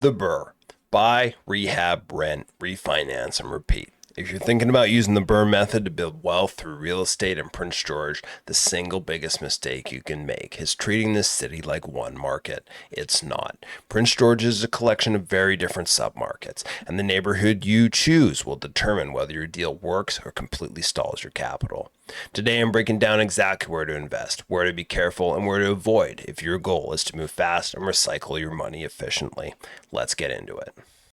The BRRRR. Buy, rehab, rent, refinance, and repeat. If you're thinking about using the BRRRR method to build wealth through real estate in Prince George, the single biggest mistake you can make is treating this city like one market. It's not. Prince George is a collection of very different submarkets, and the neighborhood you choose will determine whether your deal works or completely stalls your capital. Today I'm breaking down exactly where to invest, where to be careful, and where to avoid if your goal is to move fast and recycle your money efficiently. Let's get into it.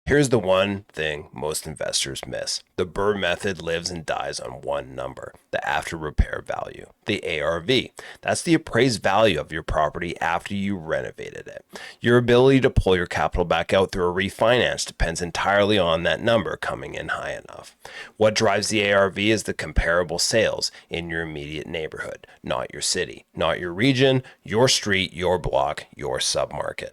Here's the one thing most investors miss. The BRRRR method lives and dies on one number, the after repair value, the ARV. That's the appraised value of your property after you renovated it. Your ability to pull your capital back out through a refinance depends entirely on that number coming in high enough. What drives the ARV is the comparable sales in your immediate neighborhood, not your city, not your region, your street, your block, your submarket.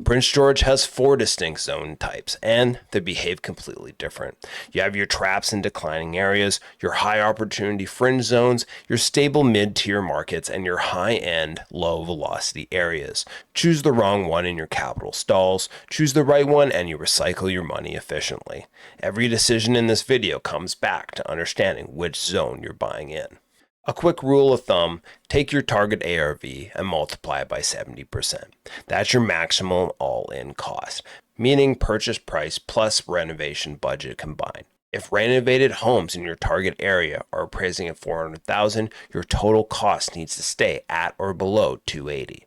Prince George has 4 distinct zone types, and they behave completely different. You have your traps in declining areas, your high opportunity fringe zones, your stable mid-tier markets, and your high-end, low-velocity areas. Choose the wrong one and your capital stalls. Choose the right one and you recycle your money efficiently. Every decision in this video comes back to understanding which zone you're buying in. A quick rule of thumb, take your target ARV and multiply it by 70%. That's your maximum all-in cost, meaning purchase price plus renovation budget combined. If renovated homes in your target area are appraising at $400,000, your total cost needs to stay at or below $280,000.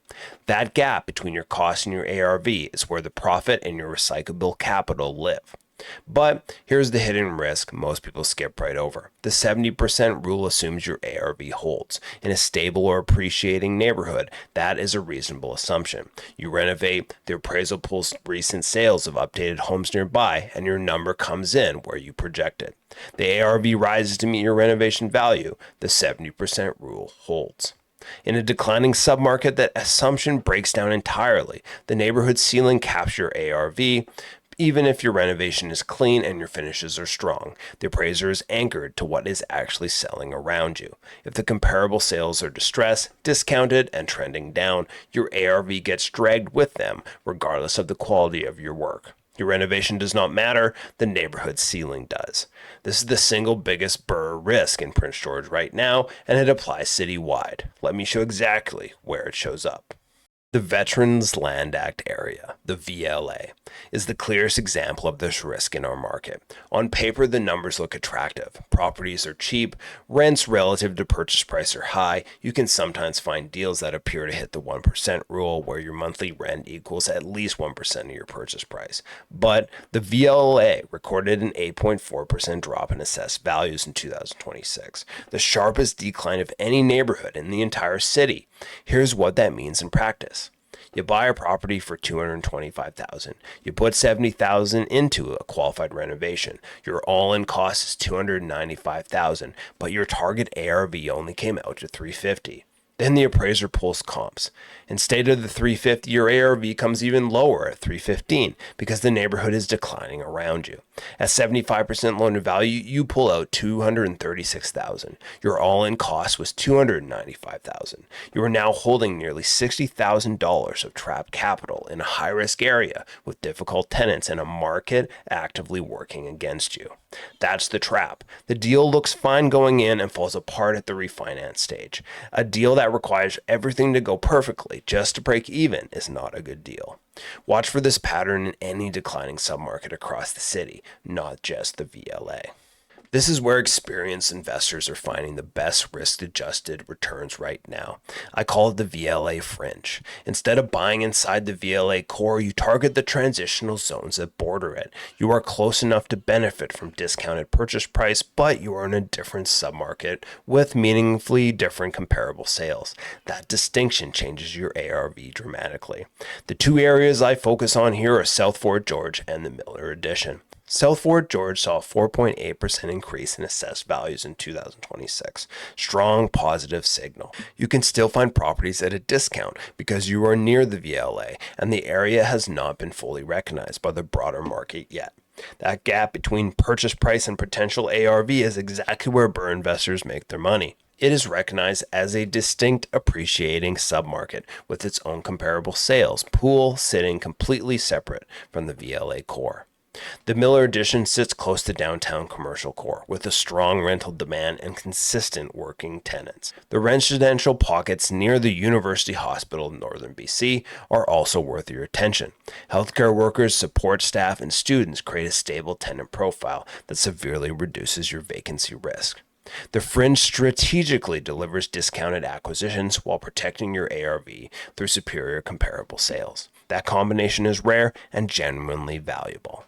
That gap between your cost and your ARV is where the profit and your recyclable capital live. But here's the hidden risk most people skip right over. The 70% rule assumes your ARV holds. In a stable or appreciating neighborhood, that is a reasonable assumption. You renovate, the appraisal pulls recent sales of updated homes nearby, and your number comes in where you projected. The ARV rises to meet your renovation value. The 70% rule holds. In a declining submarket, that assumption breaks down entirely. The neighborhood ceiling caps your ARV. Even if your renovation is clean and your finishes are strong, the appraiser is anchored to what is actually selling around you. If the comparable sales are distressed, discounted, and trending down, your ARV gets dragged with them, regardless of the quality of your work. Your renovation does not matter, the neighborhood ceiling does. This is the single biggest BRRRR risk in Prince George right now, and it applies citywide. Let me show exactly where it shows up. The Veterans Land Act area, the VLA, is the clearest example of this risk in our market. On paper, the numbers look attractive. Properties are cheap, rents relative to purchase price are high. You can sometimes find deals that appear to hit the 1% rule where your monthly rent equals at least 1% of your purchase price. But the VLA recorded an 8.4% drop in assessed values in 2026, the sharpest decline of any neighborhood in the entire city. Here's what that means in practice. You buy a property for $225,000. You put $70,000 into a qualified renovation. Your all-in cost is $295,000, but your target ARV only came out to $350,000. Then the appraiser pulls comps. Instead of the $350,000, your ARV comes even lower at $315,000 because the neighborhood is declining around you. At 75% loan to value, you pull out $236,000. Your all-in cost was $295,000. You are now holding nearly $60,000 of trapped capital in a high-risk area with difficult tenants and a market actively working against you. That's the trap. The deal looks fine going in and falls apart at the refinance stage. A deal that requires everything to go perfectly just to break even is not a good deal. Watch for this pattern in any declining submarket across the city, not just the VLA. This is where experienced investors are finding the best risk-adjusted returns right now. I call it the VLA fringe. Instead of buying inside the VLA core, you target the transitional zones that border it. You are close enough to benefit from discounted purchase price, but you are in a different submarket with meaningfully different comparable sales. That distinction changes your ARV dramatically. The 2 areas I focus on here are South Fort George and the Miller Addition. South Fort George saw a 4.8% increase in assessed values in 2026. Strong positive signal. You can still find properties at a discount because you are near the VLA and the area has not been fully recognized by the broader market yet. That gap between purchase price and potential ARV is exactly where BRRRR investors make their money. It is recognized as a distinct appreciating submarket with its own comparable sales pool sitting completely separate from the VLA core. The Miller Edition sits close to downtown commercial core with a strong rental demand and consistent working tenants. The residential pockets near the University Hospital in northern BC are also worth your attention. Healthcare workers, support staff, and students create a stable tenant profile that severely reduces your vacancy risk. The Fringe strategically delivers discounted acquisitions while protecting your ARV through superior comparable sales. That combination is rare and genuinely valuable.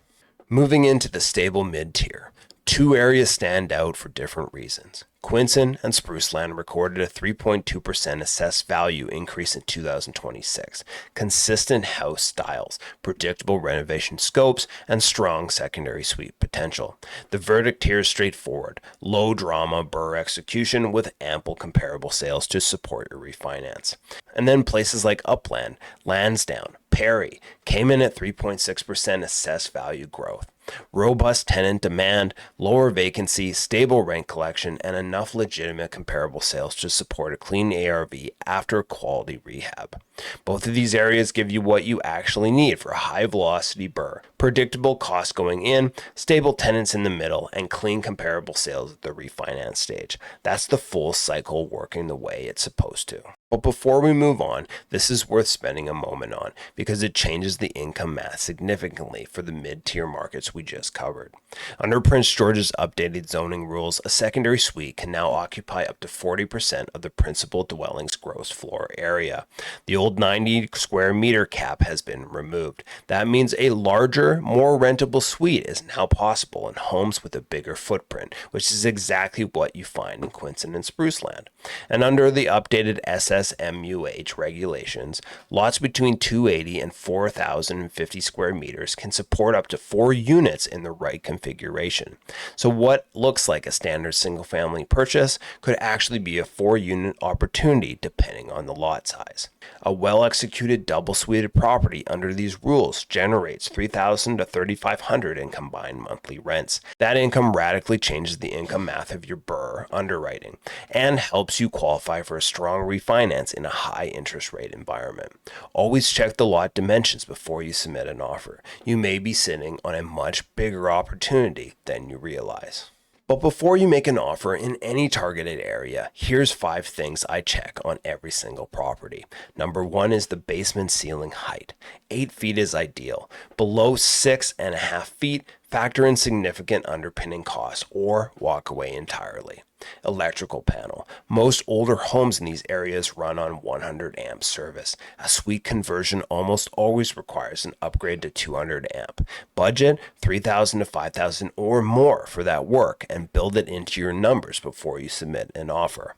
Moving into the stable mid-tier, two areas stand out for different reasons. Quinson and Spruceland recorded a 3.2% assessed value increase in 2026. Consistent house styles, predictable renovation scopes, and strong secondary suite potential. The verdict here is straightforward. Low drama BRRRR execution with ample comparable sales to support your refinance. And then places like Upland, Lansdowne, Perry came in at 3.6% assessed value growth. Robust tenant demand, lower vacancy, stable rent collection, and enough legitimate comparable sales to support a clean ARV after quality rehab. Both of these areas give you what you actually need for a high-velocity BRRRR. Predictable costs going in, stable tenants in the middle, and clean comparable sales at the refinance stage. That's the full cycle working the way it's supposed to. But before we move on, this is worth spending a moment on because it changes the income math significantly for the mid-tier markets we just covered. Under Prince George's updated zoning rules, a secondary suite can now occupy up to 40% of the principal dwelling's gross floor area. The old 90 square meter cap has been removed. That means a larger, more rentable suite is now possible in homes with a bigger footprint, which is exactly what you find in Quinson and Spruceland. And under the updated SSMUH regulations, lots between 280 and 4,050 square meters can support up to 4 units in the right configuration. So what looks like a standard single-family purchase could actually be a 4-unit opportunity depending on the lot size. A well-executed double-suited property under these rules generates $3,000 to $3,500 in combined monthly rents. That income radically changes the income math of your BRRRR underwriting and helps you qualify for a strong refinance in a high interest rate environment. Always check the lot dimensions before you submit an offer. You may be sitting on a much bigger opportunity than you realize. But before you make an offer in any targeted area, here's 5 things I check on every single property. Number 1 is the basement ceiling height. 8 feet is ideal. Below 6.5 feet, factor in significant underpinning costs or walk away entirely. Electrical panel. Most older homes in these areas run on 100 amp service. A suite conversion almost always requires an upgrade to 200 amp. Budget $3,000 to $5,000 or more for that work and build it into your numbers before you submit an offer.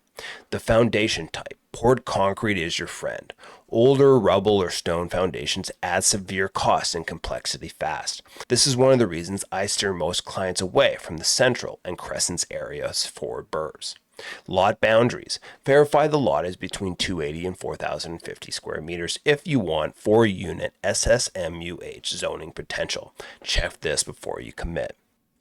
The foundation type. Poured concrete is your friend. Older rubble or stone foundations add severe cost and complexity fast. This is one of the reasons I steer most clients away from the Central and Crescents areas for BRRRRs. Lot boundaries. Verify the lot is between 280 and 4,050 square meters if you want 4-unit SSMUH zoning potential. Check this before you commit.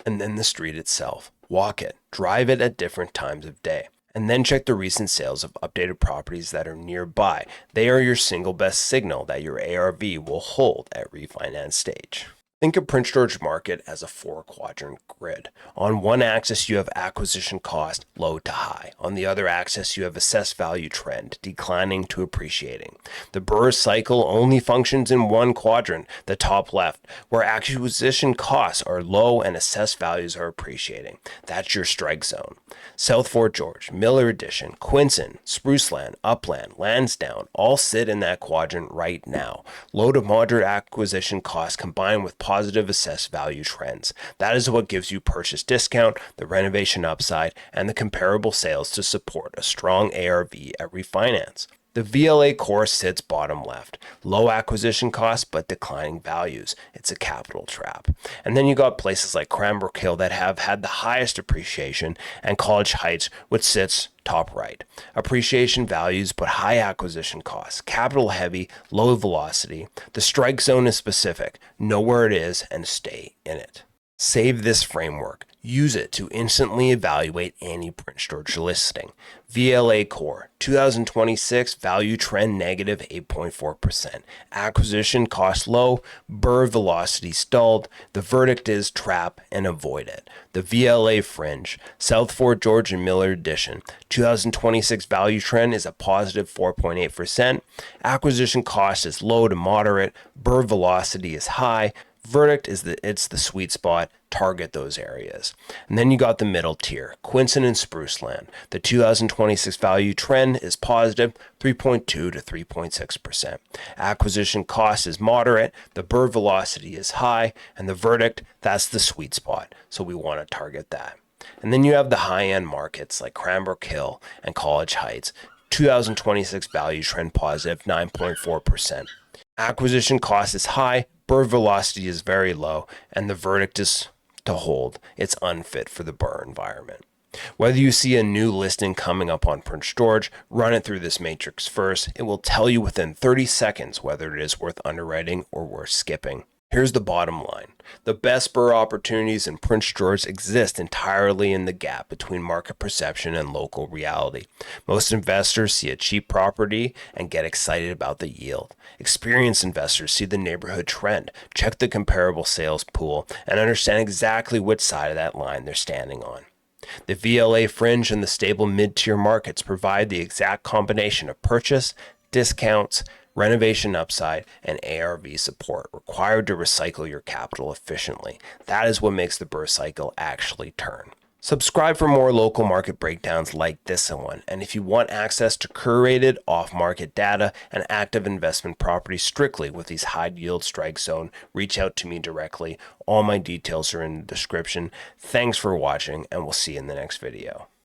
And then the street itself. Walk it. Drive it at different times of day. And then check the recent sales of updated properties that are nearby. They are your single best signal that your ARV will hold at refinance stage. Think of Prince George Market as a 4-quadrant grid. On one axis you have acquisition cost, low to high. On the other axis you have assessed value trend, declining to appreciating. The BRRRR cycle only functions in one quadrant, the top left, where acquisition costs are low and assessed values are appreciating. That's your strike zone. South Fort George, Miller Edition, Quinson, Spruceland, Upland, Lansdowne all sit in that quadrant right now. Low to moderate acquisition costs combined with positive assessed value trends. That is what gives you purchase discount, the renovation upside, and the comparable sales to support a strong ARV at refinance. The VLA core sits bottom left. Low acquisition costs but declining values. It's a capital trap. And then you got places like Cranbrook Hill that have had the highest appreciation and College Heights, which sits top right. Appreciation values but high acquisition costs. Capital heavy, low velocity. The strike zone is specific. Know where it is and stay in it. Save this framework. Use it to instantly evaluate any Prince George listing. VLA Core, 2026 value trend negative 8.4%. Acquisition cost low, BRRRR velocity stalled. The verdict is trap and avoid it. The VLA Fringe, South Fort George and Miller Edition, 2026 value trend is a positive 4.8%. Acquisition cost is low to moderate. BRRRR velocity is high. Verdict is that it's the sweet spot. Target those areas. And then you got the middle tier, Quincy and Spruceland. The 2026 value trend is positive 3.2 to 3.6%. Acquisition cost is moderate, the BRRRR velocity is high, and the verdict, that's the sweet spot. So we want to target that. And then you have the high-end markets like Cranbrook Hill and College Heights. 2026 value trend positive 9.4%. Acquisition cost is high, BRRRR velocity is very low, and the verdict is to hold. It's unfit for the BRRRR environment. Whether you see a new listing coming up on Prince George, run it through this matrix first. It will tell you within 30 seconds whether it is worth underwriting or worth skipping. Here's the bottom line. The best BRRRR opportunities in Prince George exist entirely in the gap between market perception and local reality. Most investors see a cheap property and get excited about the yield. Experienced investors see the neighborhood trend, check the comparable sales pool, and understand exactly which side of that line they're standing on. The VLA Fringe and the stable mid-tier markets provide the exact combination of purchase, discounts, renovation upside, and ARV support required to recycle your capital efficiently. That is what makes the BRRRR cycle actually turn. Subscribe for more local market breakdowns like this one, and if you want access to curated off-market data and active investment properties strictly with these high-yield strike zone, reach out to me directly. All my details are in the description. Thanks for watching, and we'll see you in the next video.